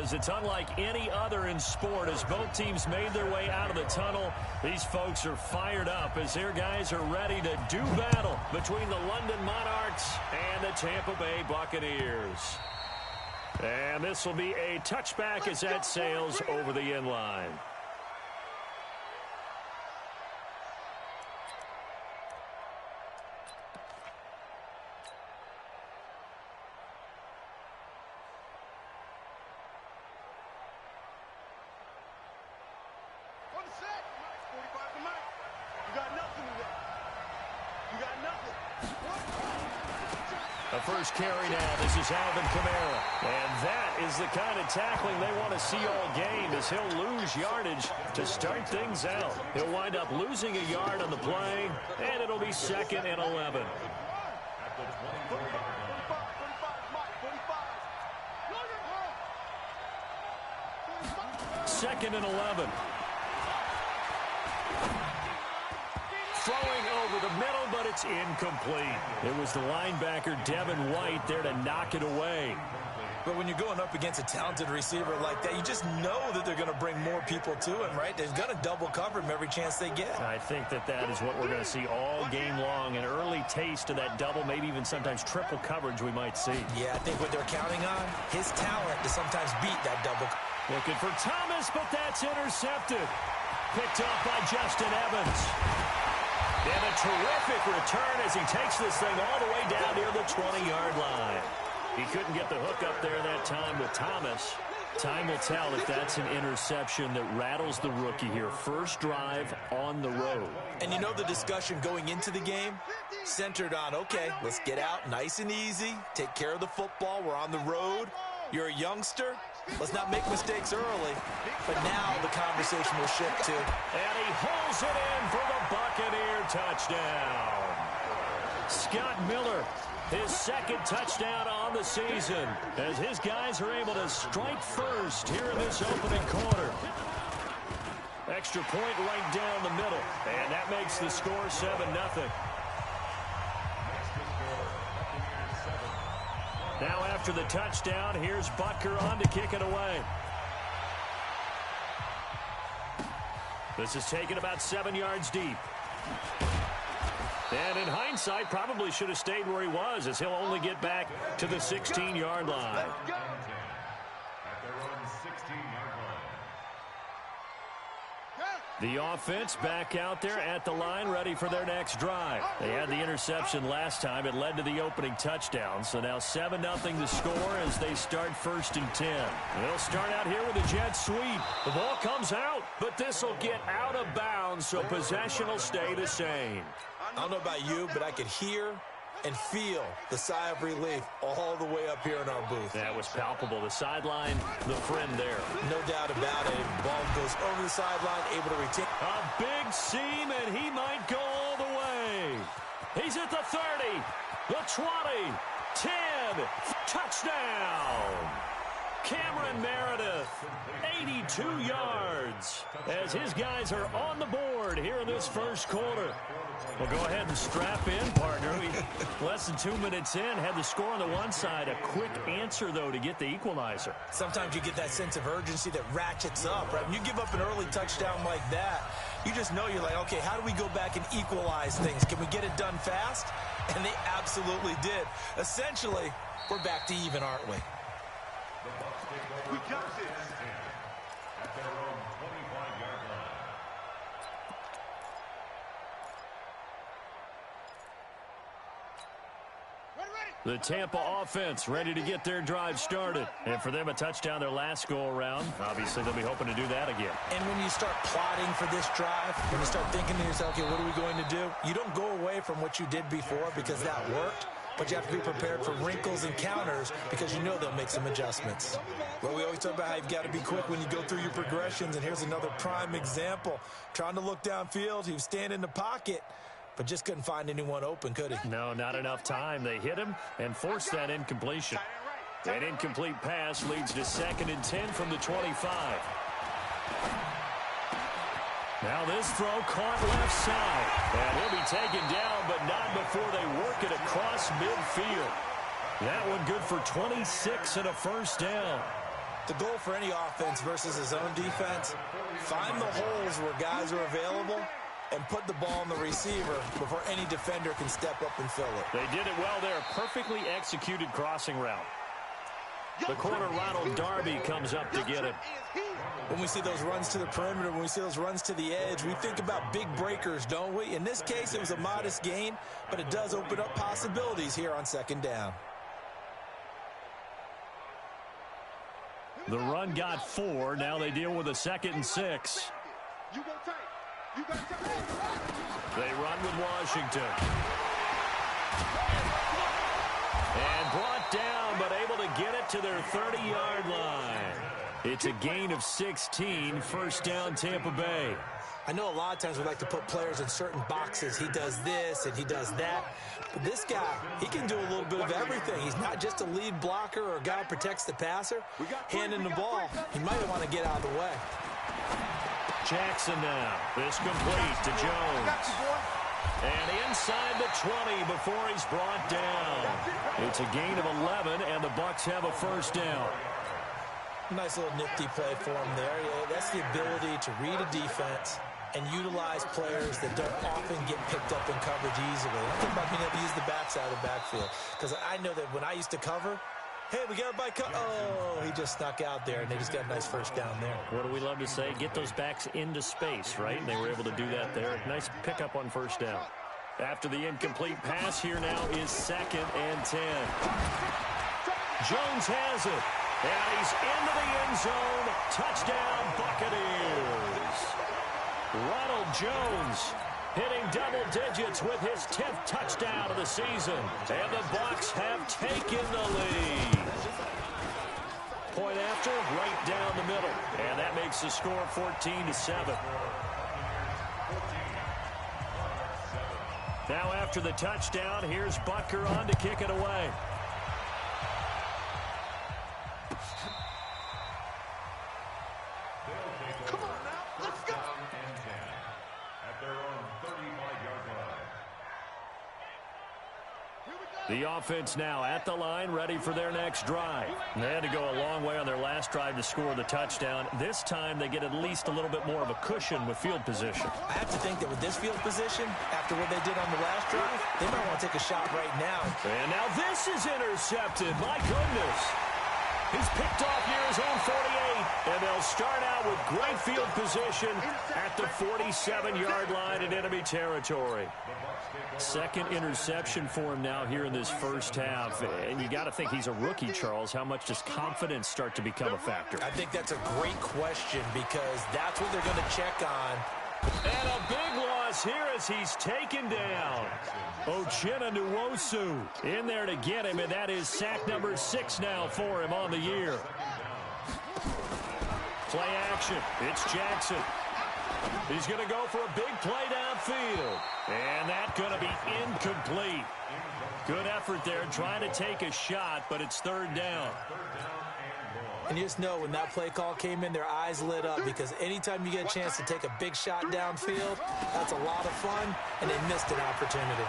is it's unlike any other in sport. As both teams made their way out of the tunnel, these folks are fired up as their guys are ready to do battle between the London Monarchs and the Tampa Bay Buccaneers. And this will be a touchback as that sails over the end line. The first carry now. This is Alvin Kamara. And that is the kind of tackling they want to see all game, as he'll lose yardage to start things out. He'll wind up losing a yard on the play, and it'll be 2nd and 11. Second and 11. Throwing over the middle, but it's incomplete. It was the linebacker, Devin White, there to knock it away. But when you're going up against a talented receiver like that, you just know that they're going to bring more people to him, right? They're going to double cover him every chance they get. I think that is what we're going to see all game long. An early taste of that double, maybe even sometimes triple coverage we might see. Yeah, I think what they're counting on, his talent to sometimes beat that double. Looking for Thomas, but that's intercepted. Picked off by Justin Evans. And a terrific return as he takes this thing all the way down near the 20-yard line. He couldn't get the hook up there that time with Thomas. Time will tell if that's an interception that rattles the rookie here. First drive on the road. And you know the discussion going into the game centered on, okay, let's get out nice and easy, take care of the football, we're on the road. You're a youngster, let's not make mistakes early. But now the conversation will shift to... And he holds it in for the Buccaneer touchdown. Scott Miller, his 2nd touchdown on the season, as his guys are able to strike first here in this opening quarter. Extra point right down the middle, and that makes the score 7-0. Now after the touchdown, here's Butker on to kick it away. This is taken about 7 yards deep. And in hindsight, probably should have stayed where he was, as he'll only get back to the 16-yard line. The offense back out there at the line, ready for their next drive. They had the interception last time. It led to the opening touchdown. So now 7-0 the score as they start 1st and 10. They'll start out here with a jet sweep. The ball comes out, but this will get out of bounds, so possession will stay the same. I don't know about you, but I could hear and feel the sigh of relief all the way up here in our booth. That was palpable. The sideline, the friend there. No doubt about it. Ball goes over the sideline, able to retain. A big seam, and he might go all the way. He's at the 30, the 20, 10, touchdown. Cameron Meredith, 82 yards, as his guys are on the board here in this first quarter. Well, go ahead and strap in, partner. Less than 2 minutes in, had the score on the one side. A quick answer, though, to get the equalizer. Sometimes you get that sense of urgency that ratchets up, right? When you give up an early touchdown like that, you just know you're like, okay, how do we go back and equalize things? Can we get it done fast? And they absolutely did. Essentially, we're back to even, aren't we? We got this. At their own 25-yard line. The Tampa offense ready to get their drive started. And for them, a touchdown their last go-around. Obviously, they'll be hoping to do that again. And when you start plotting for this drive, when you start thinking to yourself, okay, what are we going to do? You don't go away from what you did before because that worked. But you have to be prepared for wrinkles and counters because you know they'll make some adjustments. Well, we always talk about how you've got to be quick when you go through your progressions. And here's another prime example. Trying to look downfield, he was standing in the pocket, but just couldn't find anyone open, could he? No, not enough time. They hit him and forced that incompletion. An incomplete pass leads to 2nd and 10 from the 25. Now this throw caught left side. And he'll be taken down, but not before they work it across midfield. That one good for 26 and a first down. The goal for any offense versus his own defense, find the holes where guys are available and put the ball in the receiver before any defender can step up and fill it. They did it well there. Perfectly executed crossing route. The corner, Ronald Darby, comes up to get it. When we see those runs to the perimeter, when we see those runs to the edge, we think about big breakers, don't we? In this case, it was a modest gain, but it does open up possibilities here on second down. The run got 4. Now they deal with a 2nd and 6. They run with Washington. And brought down, but able to get it to their 30-yard line. It's a gain of 16, first down Tampa Bay. I know a lot of times we like to put players in certain boxes. He does this and he does that. But this guy, he can do a little bit of everything. He's not just a lead blocker or a guy who protects the passer. Handing the ball, he might want to get out of the way. Jackson now. This complete to Jones. And inside the 20 before he's brought down. It's a gain of 11, and the Bucs have a first down. Nice little nifty play for him there. Yeah, that's the ability to read a defense and utilize players that don't often get picked up in coverage easily. I'm talking about being able to use the backside of the backfield. Because I know that when I used to cover, hey, we got everybody oh, he just snuck out there, and they just got a nice first down there. What do we love to say? Get those backs into space, right? And they were able to do that there. Nice pickup on first down. After the incomplete pass, here now is 2nd and 10. Jones has it. And he's into the end zone. Touchdown, Buccaneers. Ronald Jones hitting double digits with his 10th touchdown of the season. And the Bucs have taken the lead. Point after, right down the middle. And that makes the score 14-7. Now after the touchdown, here's Butker on to kick it away. The offense now at the line, ready for their next drive. They had to go a long way on their last drive to score the touchdown. This time they get at least a little bit more of a cushion with field position. I have to think that with this field position, after what they did on the last drive, they might want to take a shot right now. And now this is intercepted. My goodness. He's picked off near his own 48, and they'll start out with great field position at the 47-yard line in enemy territory. 2nd interception for him now here in this first half. And you got to think he's a rookie, Charles. How much does confidence start to become a factor? I think that's a great question because that's what they're going to check on. And a big loss here as he's taken down. Uchenna Nwosu in there to get him, and that is sack number 6 now for him on the year. Play action. It's Jackson. He's going to go for a big play downfield. And that's going to be incomplete. Good effort there trying to take a shot, but it's 3rd down. And you just know when that play call came in, their eyes lit up because anytime you get a chance to take a big shot downfield, that's a lot of fun, and they missed an opportunity.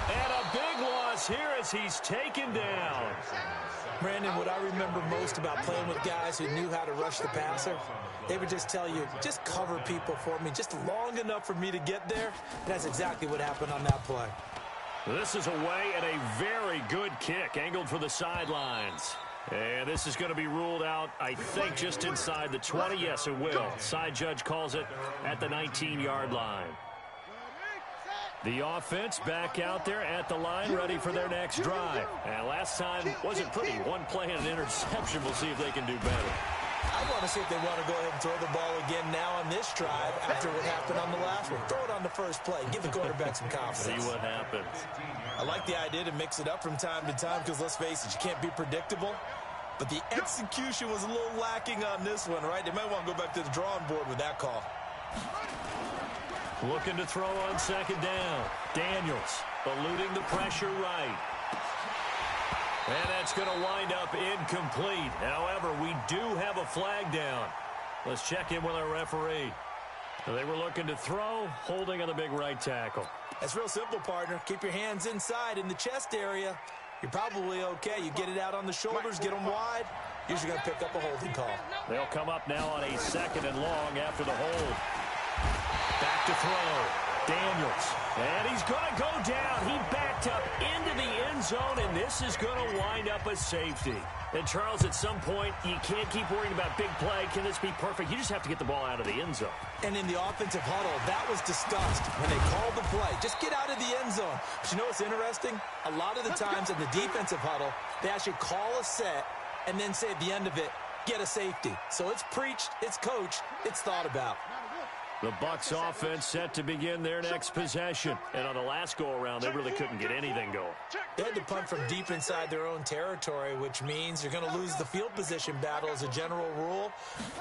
And a big loss here as he's taken down. Brandon, what I remember most about playing with guys who knew how to rush the passer, they would just tell you, just cover people for me, just long enough for me to get there. And that's exactly what happened on that play. This is away and a very good kick, angled for the sidelines. And this is going to be ruled out, I think, just inside the 20. Yes, it will. Side judge calls it at the 19-yard line. The offense back out there at the line, ready for their next drive. And last time wasn't pretty. One play and an interception. We'll see if they can do better. I want to see if they want to go ahead and throw the ball again now on this drive after what happened on the last one. Throw it on the first play. Give the quarterback some confidence. See what happens. I like the idea to mix it up from time to time because, let's face it, you can't be predictable. But the execution was a little lacking on this one, right? They might want to go back to the drawing board with that call. Looking to throw on 2nd down. Daniels eluding the pressure right. And that's going to wind up incomplete. However, we do have a flag down. Let's check in with our referee. They were looking to throw, holding on the big right tackle. That's real simple, partner. Keep your hands inside in the chest area. You're probably okay. You get it out on the shoulders, get them wide, usually going to pick up a holding call. They'll come up now on a 2nd and long after the hold. Back to throw. Daniels. And he's going to go down. He backed up into the end zone, and this is going to wind up a safety. And, Charles, at some point, you can't keep worrying about big play. Can this be perfect? You just have to get the ball out of the end zone. And in the offensive huddle, that was discussed when they called the play. Just get out of the end zone. But you know what's interesting? A lot of the times in the defensive huddle, they actually call a set and then say at the end of it, get a safety. So it's preached, it's coached, it's thought about. The Bucs offense set to begin their next possession. And on the last go-around, they really couldn't get anything going. They had to punt from deep inside their own territory, which means you're going to lose the field position battle as a general rule.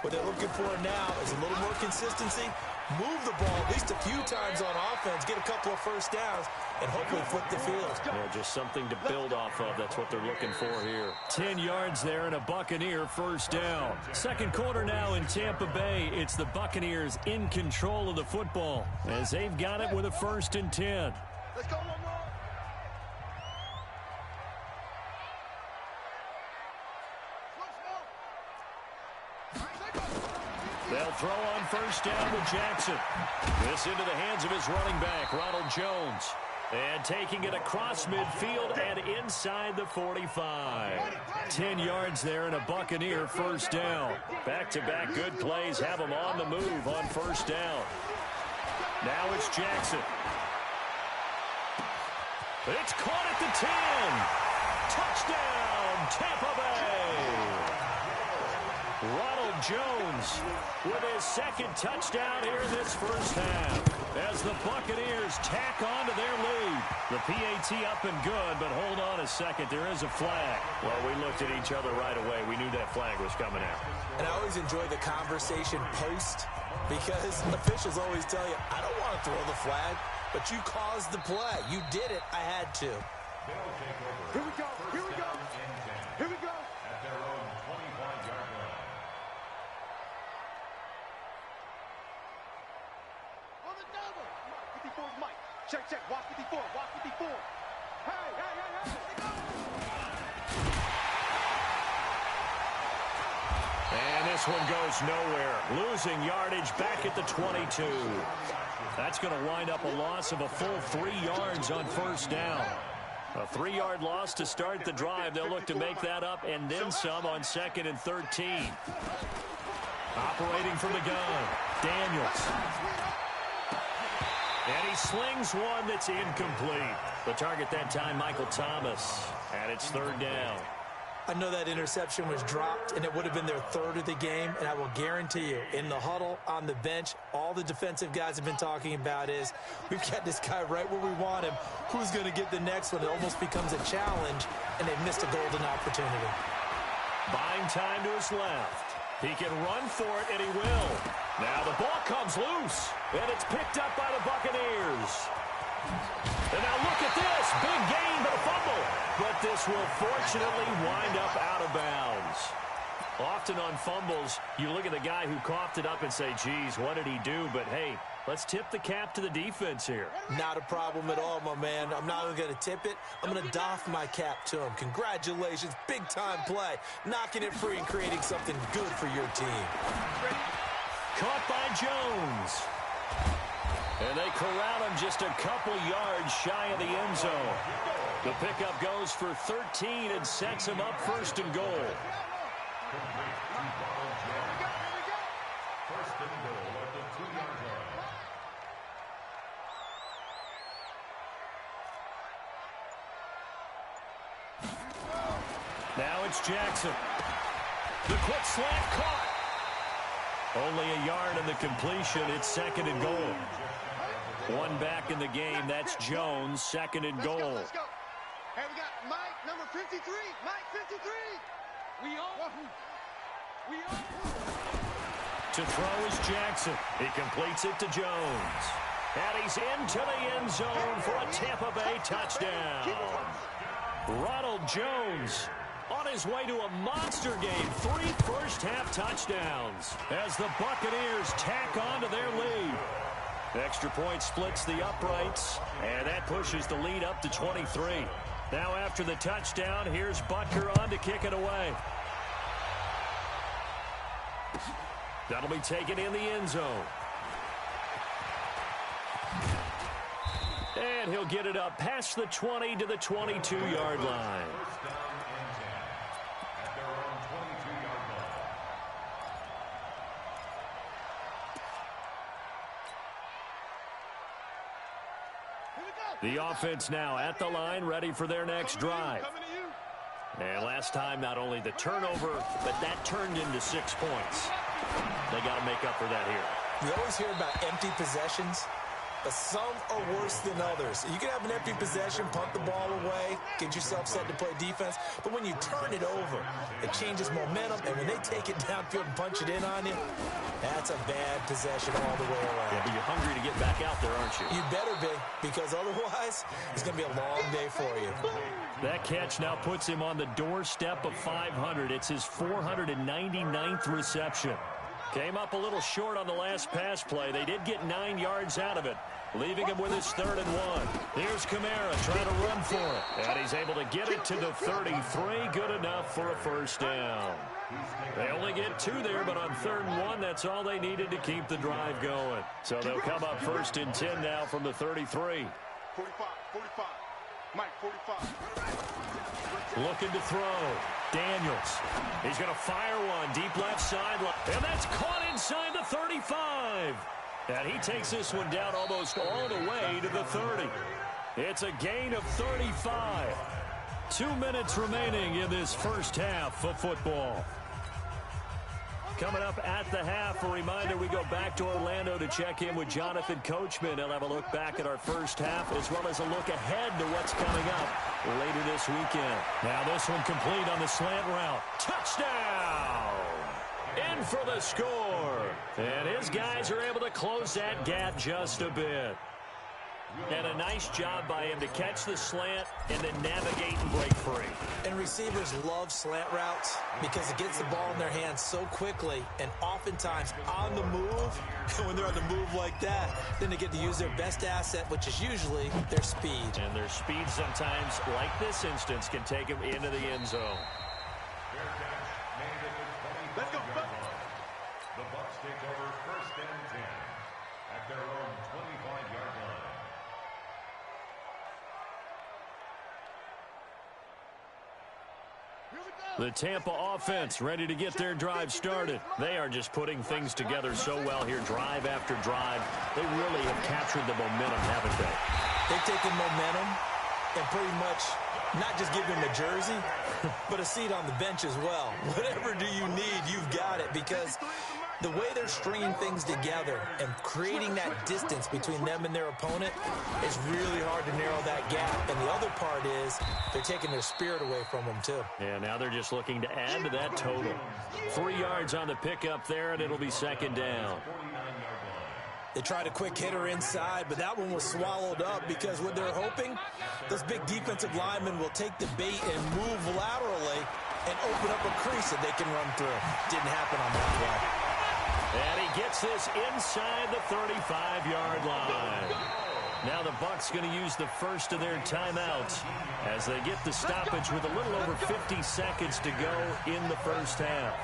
What they're looking for now is a little more consistency, move the ball at least a few times on offense, get a couple of first downs, and hopefully flip the field. Yeah, just something to build off of. That's what they're looking for here. 10 yards there and a Buccaneer first down. Second quarter now in Tampa Bay. It's the Buccaneers in control of the football as they've got it with a 1st and 10. Let's go, one more. They'll throw on first down with Jackson. This into the hands of his running back, Ronald Jones. And taking it across midfield and inside the 45. 10 yards there and a Buccaneer first down. Back-to-back good plays have them on the move on first down. Now it's Jackson. It's caught at the 10. Touchdown, Tampa Bay. Ronald Jones with his 2nd touchdown here in this first half as the Buccaneers tack on to their lead. The PAT up and good, but hold on a second. There is a flag. Well, we looked at each other right away. We knew that flag was coming out. And I always enjoy the conversation post because officials always tell you, I don't want to throw the flag, but you caused the play. You did it. I had to. Here we go. Here we go. Here we go. At their own 25-yard line. On the double. 54's Mike. Check, check. Watch 54. Watch 54. Hey, hey, hey, hey. And this one goes nowhere. Losing yardage back at the 22. That's going to wind up a loss of a full 3 yards on first down. A 3-yard loss to start the drive. They'll look to make that up and then some on 2nd and 13. Operating from the gun, Daniels. And he slings one that's incomplete. The target that time, Michael Thomas. And it's 3rd down. I know that interception was dropped, and it would have been their 3rd of the game, and I will guarantee you, in the huddle, on the bench, all the defensive guys have been talking about is, we've got this guy right where we want him. Who's going to get the next one? It almost becomes a challenge, and they've missed a golden opportunity. Buying time to his left. He can run for it, and he will. Now the ball comes loose, and it's picked up by the Buccaneers. And now look at this. Big gain, but a fumble. But this will fortunately wind up out of bounds. Often on fumbles, you look at the guy who coughed it up and say, geez, what did he do? But, hey, let's tip the cap to the defense here. Not a problem at all, my man. I'm not even going to tip it. I'm going to doff my cap to him. Congratulations. Big-time play. Knocking it free and creating something good for your team. Caught by Jones. And they corral him just a couple yards shy of the end zone. The pickup goes for 13 and sets him up 1st and goal. First and goal at the 2-yard line. Now it's Jackson. The quick slant caught. Only a yard in the completion. It's 2nd and goal. One back in the game. That's Jones. 2nd and goal. Let's go. Hey, we got Mike, number 53. Mike, 53. We on. To throw is Jackson. He completes it to Jones. And he's into the end zone for a Tampa Bay touchdown. Ronald Jones on his way to a monster game. 3 first-half touchdowns as the Buccaneers tack on to their lead. Extra point splits the uprights, and that pushes the lead up to 23. Now after the touchdown, here's Butker on to kick it away. That'll be taken in the end zone. And he'll get it up past the 20 to the 22-yard line. First down and 10 at their own 22-yard line. The offense now at the line, ready for their next drive. And last time, not only the turnover, but that turned into 6 points. They got to make up for that here. You always hear about empty possessions, but some are worse than others. You can have an empty possession, punt the ball away, get yourself set to play defense, but when you turn it over, it changes momentum, and when they take it downfield and punch it in on you, that's a bad possession all the way around. Yeah, but you're hungry to get back out there, aren't you? You better be, because otherwise, it's going to be a long day for you. That catch now puts him on the doorstep of 500. It's his 499th reception. Came up a little short on the last pass play. They did get 9 yards out of it, leaving him with his 3rd and 1. Here's Kamara trying to run for it. And he's able to get it to the 33. Good enough for a first down. They only get 2 there, but on 3rd and 1, that's all they needed to keep the drive going. So they'll come up 1st and 10 now from the 33. 45. Mike, 45. Looking to throw. Daniels. He's going to fire one deep left sideline. And that's caught inside the 35. And he takes this one down almost all the way to the 30. It's a gain of 35. 2 minutes remaining in this first half of football. Coming up at the half, a reminder we go back to Orlando to check in with Jonathan Coachman. He'll have a look back at our first half as well as a look ahead to what's coming up later this weekend. Now this one complete on the slant route. Touchdown! In for the score. And his guys are able to close that gap just a bit. And a nice job by him to catch the slant and then navigate and break free. And receivers love slant routes because it gets the ball in their hands so quickly and oftentimes on the move. And when they're on the move like that, then they get to use their best asset, which is usually their speed. And their speed sometimes, like this instance, can take them into the end zone. Let's go, Bucs. The Bucs take over 1st and 10 at their own 25-yard line. The Tampa offense ready to get their drive started. They are just putting things together so well here, drive after drive. They really have captured the momentum, haven't they? They've taken momentum and pretty much not just give him a jersey, but a seat on the bench as well. Whatever do you need, you've got it, because the way they're stringing things together and creating that distance between them and their opponent is really hard to narrow that gap. And the other part is they're taking their spirit away from them, too. And now they're just looking to add to that total. 3 yards on the pickup there, and it'll be 2nd down. They tried a quick hitter inside, but that one was swallowed up because what they're hoping, those big defensive linemen will take the bait and move laterally and open up a crease that they can run through. Didn't happen on that play. And he gets this inside the 35-yard line. Now the Bucs going to use the first of their timeouts as they get the stoppage with a little over 50 seconds to go in the first half.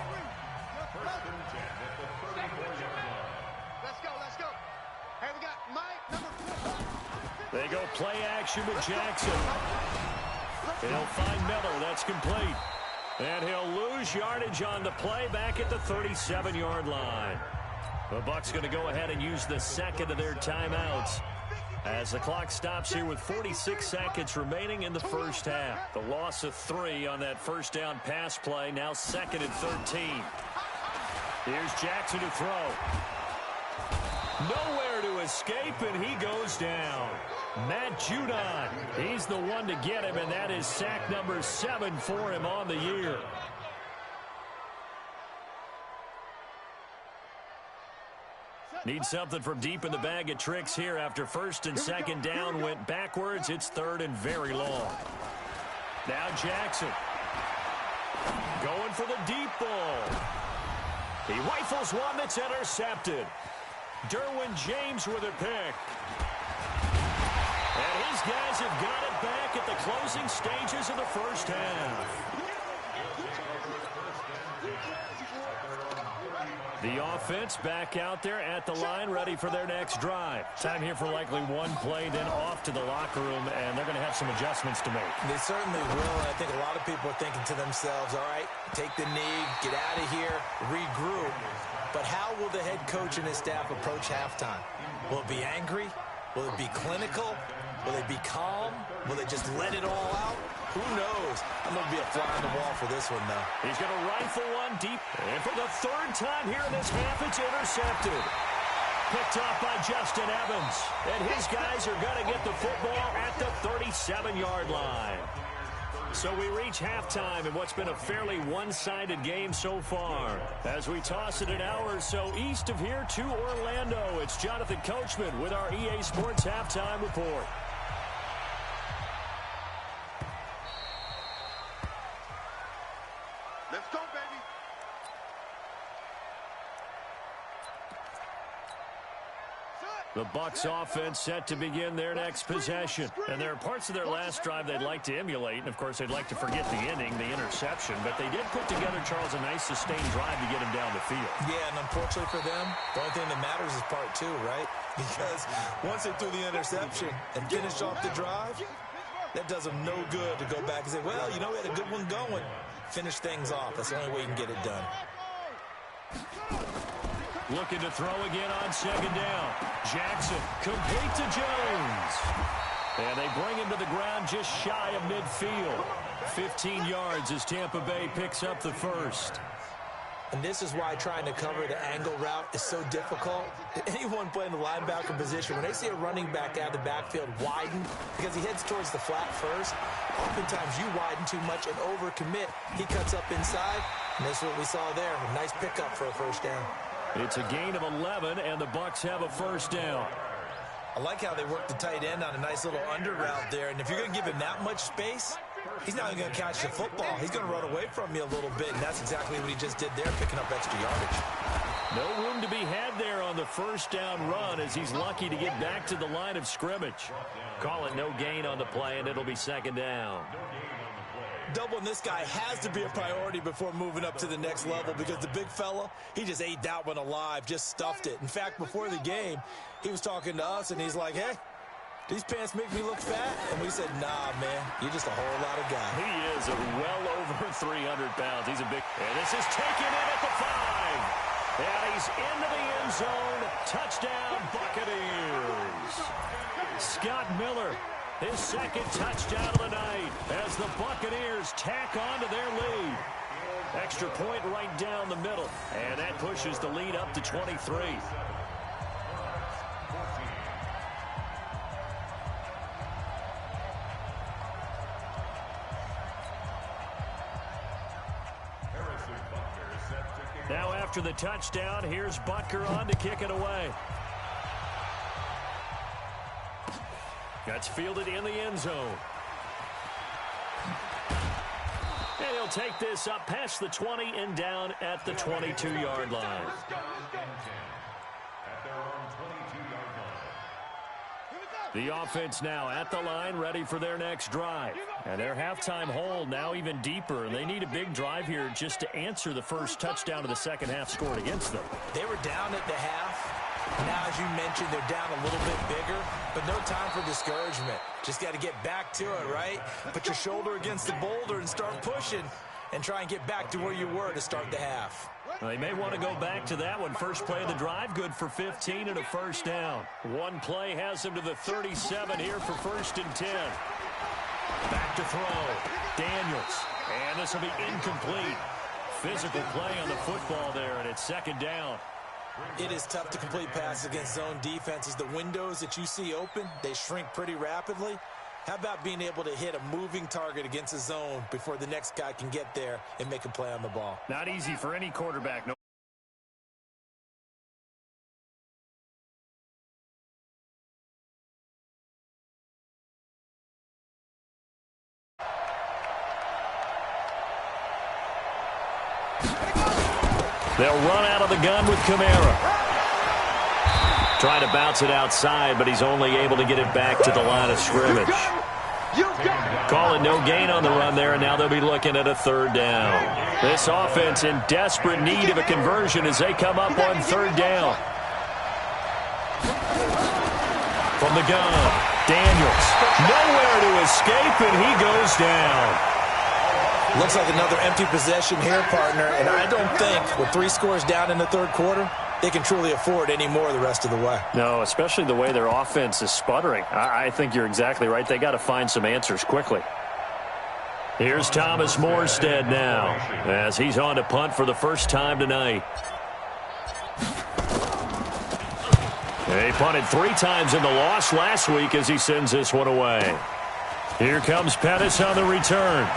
Let's go. Hey, we got Mike, number 4. They go play action with Jackson. He'll find Miller. That's complete. And he'll lose yardage on the play back at the 37-yard line. The Bucs going to go ahead and use the second of their timeouts as the clock stops here with 46 seconds remaining in the first half. The loss of 3 on that first down pass play. Now 2nd and 13. Here's Jackson to throw. Nowhere to escape, and he goes down. Matt Judon, he's the one to get him, and that is sack number 7 for him on the year. Need something from deep in the bag of tricks here after 1st and 2nd down went backwards. It's 3rd and very long. Now Jackson going for the deep ball. He rifles one that's intercepted. Derwin James with a pick. And his guys have got it back at the closing stages of the first half. The offense back out there at the line, ready for their next drive. Time here for likely one play, then off to the locker room, and they're going to have some adjustments to make. They certainly will, and I think a lot of people are thinking to themselves, all right, take the knee, get out of here, regroup. But how will the head coach and his staff approach halftime? Will it be angry? Will it be clinical? Will they be calm? Will they just let it all out? Who knows? I'm going to be a fly on the wall for this one, though. He's going to rifle one deep. And for the third time here in this half, it's intercepted. Picked off by Justin Evans. And his guys are going to get the football at the 37-yard line. So we reach halftime in what's been a fairly one-sided game so far. As we toss it an hour or so east of here to Orlando, it's Jonathan Coachman with our EA Sports Halftime Report. Let's go, baby. The Bucs offense set to begin their next possession. And there are parts of their last drive they'd like to emulate. And, of course, they'd like to forget the ending, the interception. But they did put together, Charles, a nice sustained drive to get him down the field. Yeah, and unfortunately for them, the only thing that matters is part two, right? Because once they threw the interception and finished off the drive, that does them no good to go back and say, well, you know, we had a good one going. Finish things off. That's the only way you can get it done. Looking to throw again on second down. Jackson, complete to Jones. And they bring him to the ground just shy of midfield. 15 yards as Tampa Bay picks up the first. And this is why trying to cover the angle route is so difficult. Anyone playing the linebacker position, when they see a running back out of the backfield widen, because he heads towards the flat first, oftentimes you widen too much and overcommit. He cuts up inside, and that's what we saw there. A nice pickup for a first down. It's a gain of 11, and the Bucs have a first down. I like how they work the tight end on a nice little under route there. And if you're going to give him that much space, he's not even going to catch the football. He's going to run away from you a little bit, and that's exactly what he just did there, picking up extra yardage. No room to be had there on the first down run as he's lucky to get back to the line of scrimmage. Call it no gain on the play, and it'll be second down. Doubling this guy has to be a priority before moving up to the next level because the big fella, he just ate that one alive, just stuffed it. In fact, before the game, he was talking to us, and he's like, hey, these pants make me look fat? And we said, nah, man, you're just a whole lot of guy. He is well over 300 pounds. He's a big... And this is taken in at the 5. And he's into the end zone. Touchdown, Buccaneers. Scott Miller, his second touchdown of the night as the Buccaneers tack on to their lead. Extra point right down the middle. And that pushes the lead up to 23. Now after the touchdown, here's Butker on to kick it away. That's fielded in the end zone. And he'll take this up past the 20 and down at the 22-yard line. The offense now at the line, ready for their next drive. And their halftime hole now even deeper. They need a big drive here just to answer the first touchdown of the second half scored against them. They were down at the half. Now, as you mentioned, they're down a little bit bigger, but no time for discouragement. Just got to get back to it, right? Put your shoulder against the boulder and start pushing and try and get back to where you were to start the half. Well, they may want to go back to that one. First play of the drive, good for 15 and a first down. One play has them to the 37 here for first and 10. Back to throw. Daniels. And this will be incomplete. Physical play on the football there, and it's second down. It is tough to complete passes against zone defenses. The windows that you see open, they shrink pretty rapidly. How about being able to hit a moving target against a zone before the next guy can get there and make a play on the ball? Not easy for any quarterback. No. They'll run out of the gun with Kamara. Trying to bounce it outside, but he's only able to get it back to the line of scrimmage. You got it. Call it no gain on the run there, and now they'll be looking at a third down. This offense in desperate need of a conversion as they come up on third down. From the gun, Daniels. Nowhere to escape, and he goes down. Looks like another empty possession here, partner, and I don't think with 3 scores down in the third quarter, they can truly afford any more the rest of the way. No, especially the way their offense is sputtering. I think you're exactly right. They got to find some answers quickly. Here's Thomas Morstead now as he's on to punt for the first time tonight. He punted 3 times in the loss last week as he sends this one away. Here comes Pettis on the return.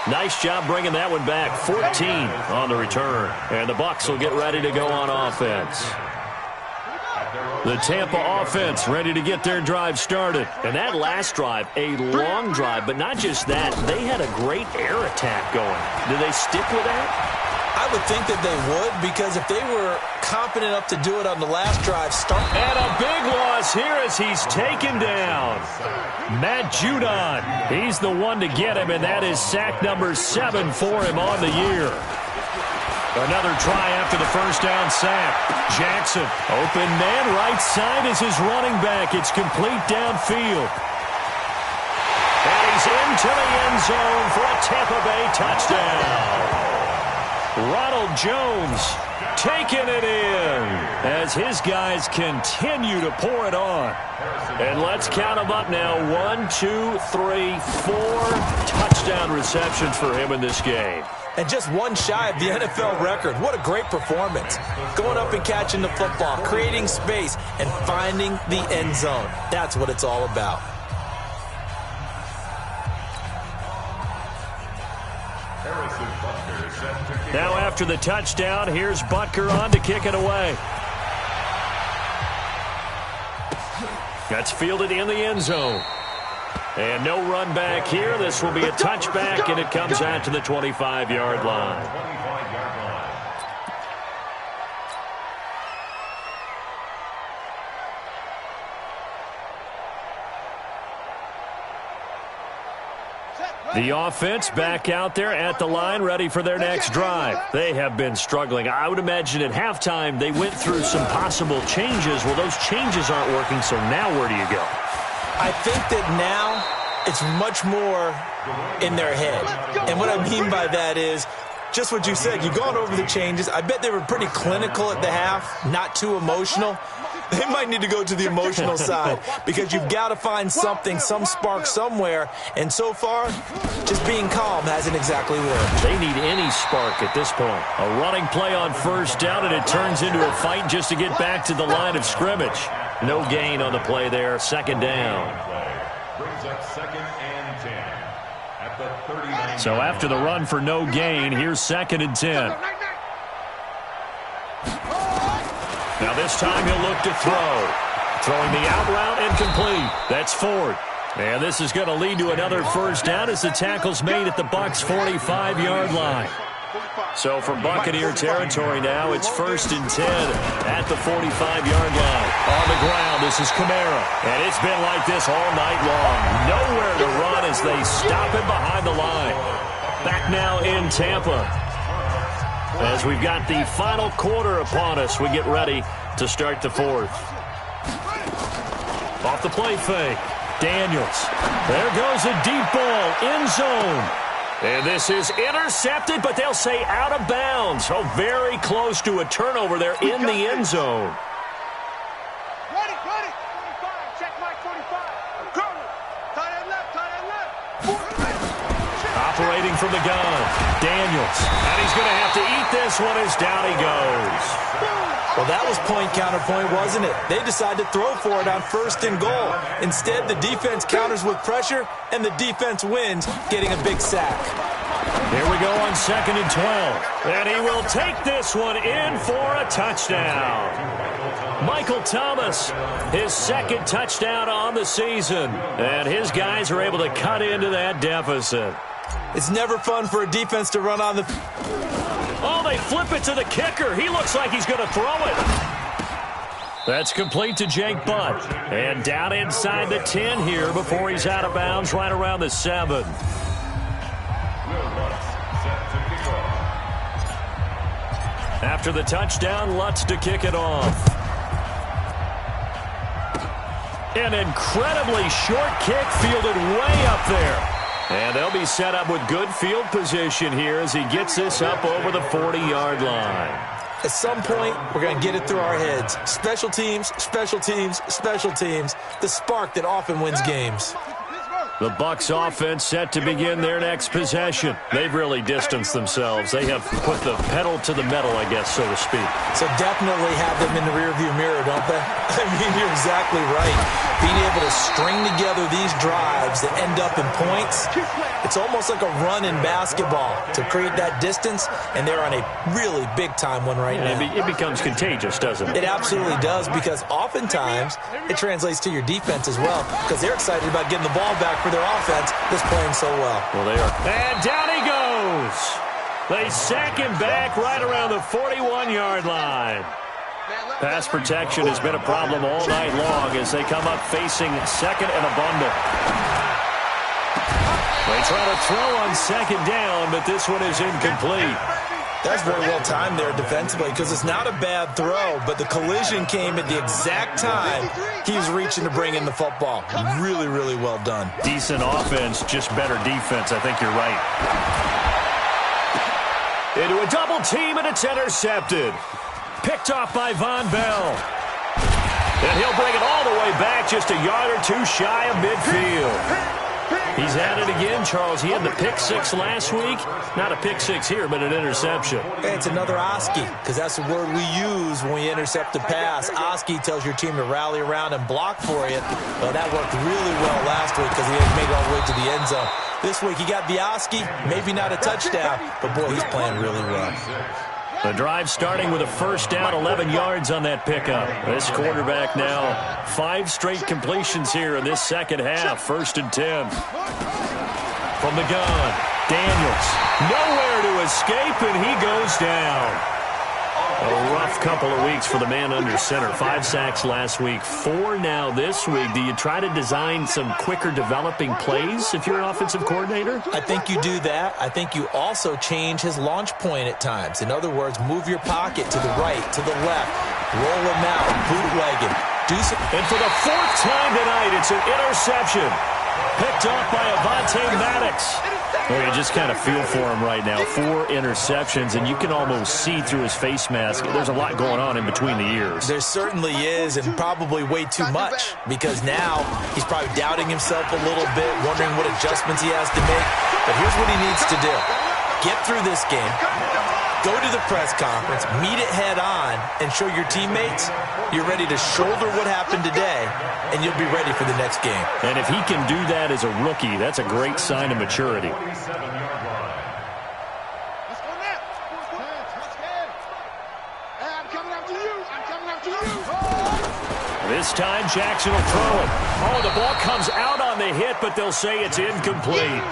Nice job bringing that one back. 14 on the return. And the Bucs will get ready to go on offense. The Tampa offense ready to get their drive started. And that last drive, a long drive, but not just that. They had a great air attack going. Do they stick with that? I would think that they would, because if they were confident enough to do it on the last drive, and a big loss here as he's taken down. Matt Judon, he's the one to get him, and that is sack number 7 for him on the year. Another try after the first down sack. Jackson, open man right side is his running back. It's complete downfield. And he's into the end zone for a Tampa Bay touchdown. Ronald Jones taking it in as his guys continue to pour it on. And let's count them up now. 1, 2, 3, 4 touchdown receptions for him in this game. And just one shy of the NFL record. What a great performance. Going up and catching the football, creating space, and finding the end zone. That's what it's all about. Now after the touchdown, here's Butker on to kick it away. That's fielded in the end zone. And no run back here. This will be a touchback, and it comes out to the 25-yard line. The offense back out there at the line, ready for their next drive. They have been struggling. I would imagine at halftime they went through some possible changes. Well, those changes aren't working, so now where do you go? I think that now it's much more in their head. And what I mean by that is just what you said. You've gone over the changes. I bet they were pretty clinical at the half, not too emotional. They might need to go to the emotional side because you've got to find something, some spark somewhere. And so far, just being calm hasn't exactly worked. They need any spark at this point. A running play on first down, and it turns into a fight just to get back to the line of scrimmage. No gain on the play there. Second down. Brings up 2nd and 10 at the 39. So after the run for no gain, here's 2nd and 10. Now this time he'll look to throw. Throwing the out route incomplete. That's Ford. And this is going to lead to another first down as the tackle's made at the Bucs' 45-yard line. So from Buccaneer territory now, it's 1st and 10 at the 45-yard line. On the ground, this is Kamara. And it's been like this all night long. Nowhere to run as they stop him behind the line. Back now in Tampa. As we've got the final quarter upon us, we get ready to start the 4th. Off the play fake. Daniels. There goes a deep ball. End zone. And this is intercepted, but they'll say out of bounds. Oh, very close to a turnover there in the end zone. Ready. 45. Check my 45. Corner. Tight end left. 45. Operating from the gun. Daniels. And he's going to have to eat this one as down he goes. Well, that was point counterpoint, wasn't it? They decided to throw for it on 1st and goal. Instead, the defense counters with pressure, and the defense wins, getting a big sack. Here we go on 2nd and 12. And he will take this one in for a touchdown. Michael Thomas, his 2nd touchdown on the season. And his guys are able to cut into that deficit. It's never fun for a defense to run on the... Oh, they flip it to the kicker. He looks like he's going to throw it. That's complete to Jake Butt. And down inside the 10 here before he's out of bounds right around the 7. After the touchdown, Lutz to kick it off. An incredibly short kick fielded way up there. And they'll be set up with good field position here as he gets this up over the 40-yard line. At some point, we're going to get it through our heads. Special teams, special teams, special teams. The spark that often wins games. The Bucs offense set to begin their next possession. They've really distanced themselves. They have put the pedal to the metal, I guess, so to speak. So definitely have them in the rearview mirror, don't they? I mean, you're exactly right. Being able to string together these drives that end up in points, it's almost like a run in basketball to create that distance, and they're on a really big-time one right now. It becomes contagious, doesn't it? It absolutely does, because oftentimes it translates to your defense as well, because they're excited about getting the ball back for their offense that's playing so well. Well, they are. And down he goes. They sack him back right around the 41-yard line. Pass protection has been a problem all night long as they come up facing second and a bundle. They try to throw on second down, but this one is incomplete. That's very well timed there defensively, because it's not a bad throw, but the collision came at the exact time he was reaching to bring in the football. Really, really well done. Decent offense, just better defense. I think you're right. Into a double team, and it's intercepted. Picked off by Von Bell. And he'll bring it all the way back, just a yard or two shy of midfield. He's at it again, Charles. He had the pick six last week. Not a pick six here, but an interception. Hey, it's another Oski, because that's the word we use when we intercept a pass. Oski tells your team to rally around and block for you. Well, that worked really well last week because he had made it all the way to the end zone. This week he got the Oski, maybe not a touchdown, but boy, he's playing really well. The drive starting with a first down, 11 yards on that pickup. This quarterback now 5 straight completions here in this second half. 1st and 10. From the gun, Daniels. Nowhere to escape, and he goes down. A rough couple of weeks for the man under center. 5 sacks last week, 4 now this week. Do you try to design some quicker developing plays if you're an offensive coordinator? I think you do that. I think you also change his launch point at times. In other words, move your pocket to the right, to the left, roll him out, bootleg him. And for the 4th time tonight, it's an interception. Picked off by Avonte Maddox. Well, you just kind of feel for him right now. 4 interceptions, and you can almost see through his face mask. There's a lot going on in between the ears. There certainly is, and probably way too much, because now he's probably doubting himself a little bit, wondering what adjustments he has to make. But here's what he needs to do. Get through this game, go to the press conference, meet it head on, and show your teammates you're ready to shoulder what happened today, and you'll be ready for the next game. And if he can do that as a rookie, that's a great sign of maturity. This time, Jackson will throw it. Oh, the ball comes out on the hit, but they'll say it's incomplete.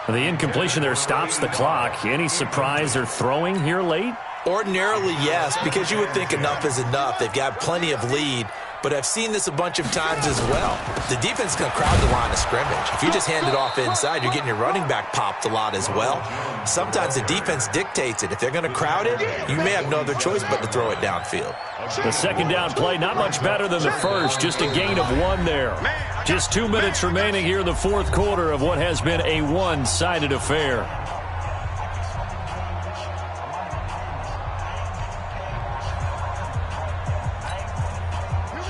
The incompletion there stops the clock. Any surprise they're throwing here late? Ordinarily, yes, because you would think enough is enough. They've got plenty of lead, but I've seen this a bunch of times as well. The defense is going to crowd the line of scrimmage. If you just hand it off inside, you're getting your running back popped a lot as well. Sometimes the defense dictates it. If they're going to crowd it, you may have no other choice but to throw it downfield. The second down play, not much better than the first, just a gain of 1 there. Just 2 minutes remaining here in the 4th quarter of what has been a one-sided affair.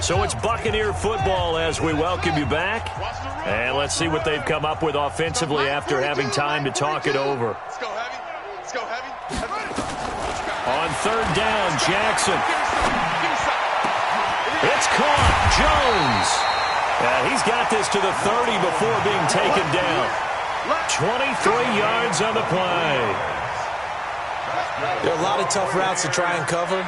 So it's Buccaneer football as we welcome you back. And let's see what they've come up with offensively after having time to talk it over. Let's go heavy. Let's go heavy. On 3rd down, Jackson. It's caught. Jones. He's got this to the 30 before being taken down. 23 yards on the play. There are a lot of tough routes to try and cover.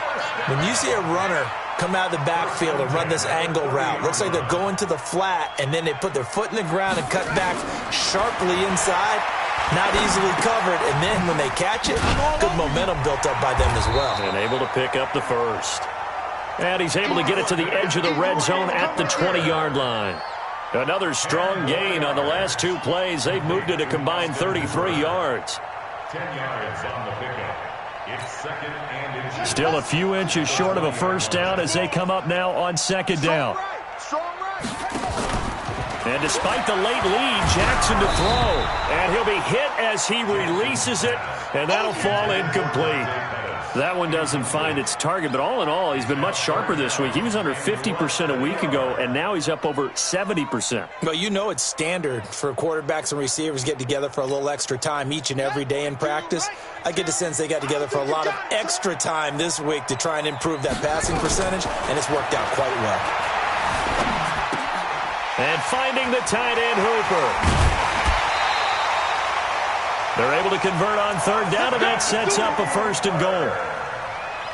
When you see a runner come out of the backfield and run this angle route, looks like they're going to the flat, and then they put their foot in the ground and cut back sharply inside, not easily covered, and then when they catch it, good momentum built up by them as well. And able to pick up the first. And he's able to get it to the edge of the red zone at the 20-yard line. Another strong gain on the last 2 plays. They've moved it a combined 33 yards. 10 yards on the pickup. It's second and inches. Still a few inches short of a first down as they come up now on second down. And despite the late lead, Jackson to throw. And he'll be hit as he releases it, and that'll fall incomplete. That one doesn't find its target, but all in all, he's been much sharper this week. He was under 50% a week ago, and now he's up over 70%. Well, you know it's standard for quarterbacks and receivers to get together for a little extra time each and every day in practice. I get the sense they got together for a lot of extra time this week to try and improve that passing percentage, and it's worked out quite well. And finding the tight end, Hooper. They're able to convert on third down, and that sets up a first and goal.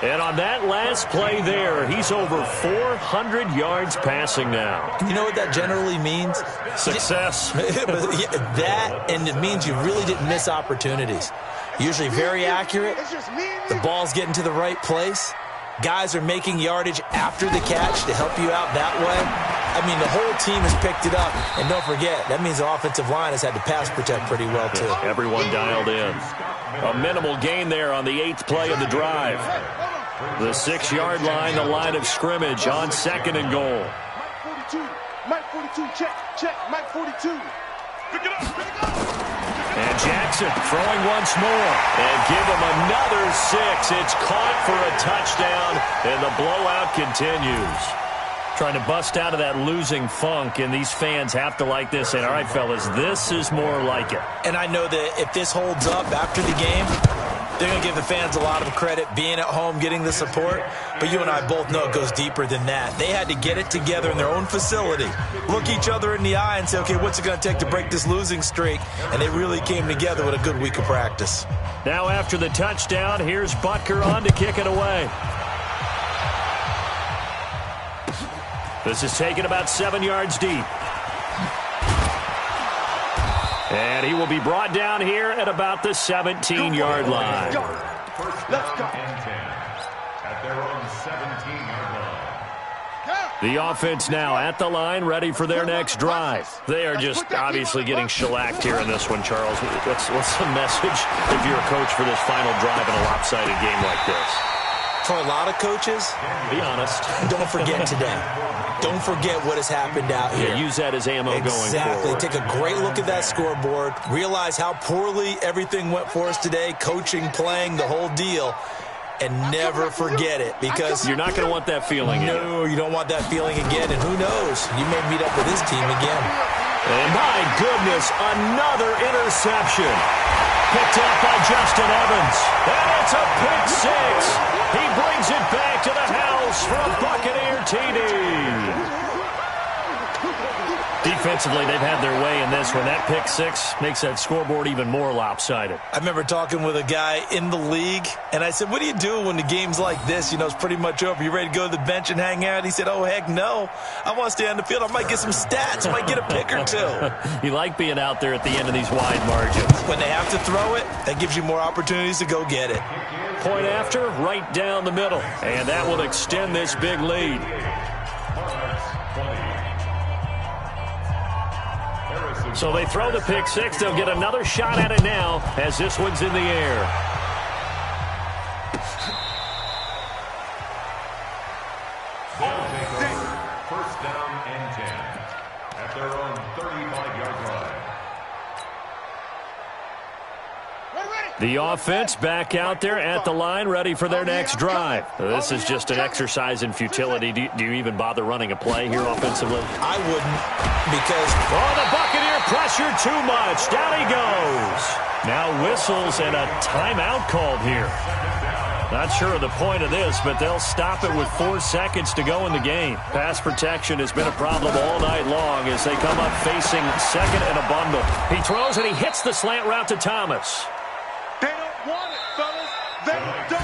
And on that last play there, he's over 400 yards passing now. You know what that generally means? Success. That, and it means you really didn't miss opportunities. Usually very accurate. The ball's getting to the right place. Guys are making yardage after the catch to help you out that way. I mean, the whole team has picked it up. And don't forget, that means the offensive line has had to pass protect pretty well, too. Everyone dialed in. A minimal gain there on the 8th play of the drive. The 6-yard line, the line of scrimmage on second and goal. Mike 42, check, Mike 42. Pick it up. And Jackson throwing once more. And give him another 6. It's caught for a touchdown, and the blowout continues. Trying to bust out of that losing funk, and these fans have to like this. And all right, fellas, this is more like it. And I know that if this holds up after the game, they're going to give the fans a lot of credit being at home, getting the support. But you and I both know it goes deeper than that. They had to get it together in their own facility, look each other in the eye and say, okay, what's it going to take to break this losing streak? And they really came together with a good week of practice. Now after the touchdown, here's Butker on to kick it away. This is taken about 7 yards deep. And he will be brought down here at about the 17-yard line. Let's go. At their own 17-yard line. The offense now at the line, ready for their next drive. They are just obviously getting shellacked here in this one, Charles. What's the message if you're a coach for this final drive in a lopsided game like this? For a lot of coaches, be honest. Don't forget today. Don't forget what has happened out here. Yeah, use that as ammo going forward. Exactly. Take a great look at that scoreboard. Realize how poorly everything went for us today. Coaching, playing, the whole deal. And never forget it, because you're not going to want that feeling again. No, you don't want that feeling again. And who knows? You may meet up with this team again. And my goodness, another interception. Picked up by Justin Evans. And it's a pick 6. He brings it back to the house for a Buccaneer TD. Defensively, they've had their way in this one. That pick 6 makes that scoreboard even more lopsided. I remember talking with a guy in the league, and I said, what do you do when the game's like this? You know, it's pretty much over. You ready to go to the bench and hang out? He said, oh, heck no. I want to stay on the field. I might get some stats. I might get a pick or two. You like being out there at the end of these wide margins. When they have to throw it, that gives you more opportunities to go get it. Point after, right down the middle. And that will extend this big lead. So they throw the pick 6. They'll get another shot at it now as this one's in the air. First down and 10 at their own 35-yard line. The offense back out there at the line, ready for their next drive. This is just an exercise in futility. Do you even bother running a play here offensively? I wouldn't, because... Oh, the Buccaneer pressure too much. Down he goes. Now whistles and a timeout called here. Not sure of the point of this, but they'll stop it with 4 seconds to go in the game. Pass protection has been a problem all night long as they come up facing second and a bundle. He throws and he hits the slant route to Thomas. They don't want it, fellas. They don't.